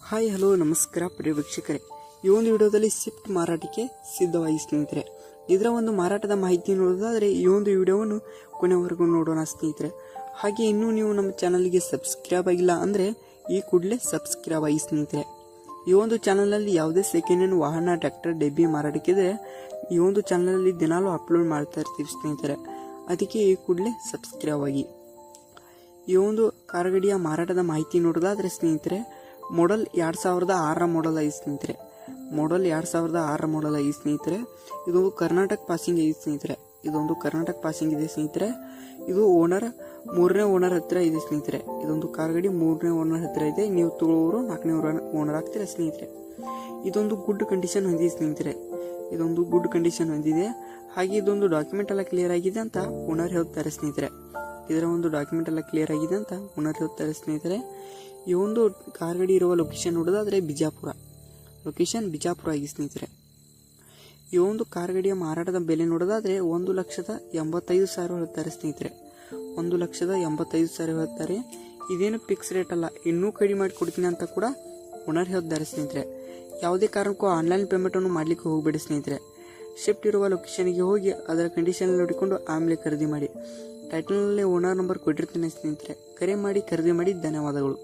Hi hello ನಮಸ್ಕಾರ ಪ್ರಿಯ ವೀಕ್ಷಕರೇ, ಈ ಒಂದು ವಿಡಿಯೋದಲ್ಲಿ ಸ್ವಿಫ್ಟ್ ಮಾರಾಟಕ್ಕೆ ಸಿದ್ಧವಾಗಿ ಸ್ನೇಹಿತರೆ. ಇದರ ಒಂದು ಮಾರಾಟದ ಮಾಹಿತಿ ನೋಡೋದಾದರೆ ಈ ಒಂದು ವಿಡಿಯೋವನ್ನು ಕೊನೆವರೆಗೂ ನೋಡೋಣ ಸ್ನೇಹಿತರೆ. ಹಾಗೆ ಇನ್ನೂ ನೀವು ನಮ್ಮ ಚಾನಲ್ಗೆ ಸಬ್ಸ್ಕ್ರೈಬ್ ಆಗಿಲ್ಲ ಅಂದರೆ ಈ ಕೂಡಲೇ ಸಬ್ಸ್ಕ್ರೈಬ್ ಆಗಿ ಸ್ನೇಹಿತರೆ. ಈ ಒಂದು ಚಾನಲಲ್ಲಿ ಯಾವುದೇ ಸೆಕೆಂಡ್ ಹ್ಯಾಂಡ್ ವಾಹನ ಟ್ರ್ಯಾಕ್ಟರ್ ಡೆಬ್ಬಿ ಮಾರಾಟಕ್ಕಿದೆ ಈ ಒಂದು ಚಾನಲಲ್ಲಿ ದಿನಾಲೂ ಅಪ್ಲೋಡ್ ಮಾಡ್ತಾ ಇರ್ತೀವಿ ಸ್ನೇಹಿತರೆ. ಅದಕ್ಕೆ ಈ ಕೂಡಲೇ ಸಬ್ಸ್ಕ್ರೈಬ್ ಆಗಿ. ಈ ಒಂದು ಕಾರ್ ಗಾಡಿಯ ಮಾರಾಟದ ಮಾಹಿತಿ ನೋಡೋದಾದರೆ ಸ್ನೇಹಿತರೆ, ಮಾಡಲ್ 2006 ಮಾಡಲ್ ಐದು ಸ್ನೇಹಿತರೆ. ಮಾಡಲ್ 2006 ಮಾಡಲ್ ಐದು ಸ್ನೇಹಿತರೆ. ಇದೊಂದು ಕರ್ನಾಟಕ ಪಾಸಿಂಗ್ ಐದು ಸ್ನೇಹಿತರೆ. ಇದೊಂದು ಕರ್ನಾಟಕ ಪಾಸಿಂಗ್ ಇದೆ ಸ್ನೇಹಿತರೆ. ಇದು ಮೂರನೇ ಓನರ್ ಹತ್ರ ಇದೆ ಸ್ನೇಹಿತರೆ. ಇದೊಂದು ಕಾರ್ ಗಾಡಿ ಮೂರನೇ ಓನರ್ ಹತ್ರ ಇದೆ. ನೀವು ತಗೊಳ್ಳೋರು 4ನೇ ಓನರ್ ಆಗ್ತೀರಾ ಸ್ನೇಹಿತರೆ. ಇದೊಂದು ಗುಡ್ ಕಂಡೀಷನ್ ಹೊಂದಿದೆ ಸ್ನೇಹಿತರೆ. ಇದೊಂದು ಗುಡ್ ಕಂಡೀಷನ್ ಹೊಂದಿದೆ. ಹಾಗೆ ಇದೊಂದು ಡಾಕ್ಯುಮೆಂಟ್ ಎಲ್ಲ ಕ್ಲಿಯರ್ ಆಗಿದೆ ಅಂತ ಓನರ್ ಹೇಳ್ತಾರೆ ಸ್ನೇಹಿತರೆ. ಇದರ ಒಂದು ಡಾಕ್ಯುಮೆಂಟ್ ಎಲ್ಲ ಕ್ಲಿಯರ್ ಆಗಿದೆ ಅಂತ ಓನರ್ ಹೇಳ್ತಾರೆ ಸ್ನೇಹಿತರೆ. ಈ ಒಂದು ಕಾರ್ ಗಾಡಿ ಇರುವ ಲೊಕೇಶನ್ ನೋಡೋದಾದರೆ ಬಿಜಾಪುರ. ಲೊಕೇಶನ್ ಬಿಜಾಪುರ ಆಗಿ ಸ್ನೇಹಿತರೆ. ಈ ಒಂದು ಕಾರ್ ಗಾಡಿಯ ಮಾರಾಟದ ಬೆಲೆ ನೋಡೋದಾದರೆ 1,85,000 ಹೇಳ್ತಾರೆ ಸ್ನೇಹಿತರೆ. 1,85,000 ಹೇಳ್ತಾರೆ. ಇದೇನು ಫಿಕ್ಸ್ ರೇಟ್ ಅಲ್ಲ, ಇನ್ನೂ ಕಡಿಮೆ ಮಾಡಿ ಕೊಡ್ತೀನಿ ಅಂತ ಕೂಡ ಓನರ್ ಹೇಳ್ತಾರೆ ಸ್ನೇಹಿತರೆ. ಯಾವುದೇ ಕಾರಣಕ್ಕೂ ಆನ್ಲೈನ್ ಪೇಮೆಂಟನ್ನು ಮಾಡಲಿಕ್ಕೆ ಹೋಗಬೇಡಿ ಸ್ನೇಹಿತರೆ. ಶಿಫ್ಟ್ ಇರುವ ಲೊಕೇಶನ್ಗೆ ಹೋಗಿ ಅದರ ಕಂಡೀಷನ್ ನೋಡಿಕೊಂಡು ಆಮೇಲೆ ಖರೀದಿ ಮಾಡಿ. ಟೈಟಲ್ನಲ್ಲಿ ಓನರ್ ನಂಬರ್ ಕೊಟ್ಟಿರ್ತೀನಿ ಸ್ನೇಹಿತರೆ. ಕರೆ ಮಾಡಿ ಖರೀದಿ ಮಾಡಿ. ಧನ್ಯವಾದಗಳು.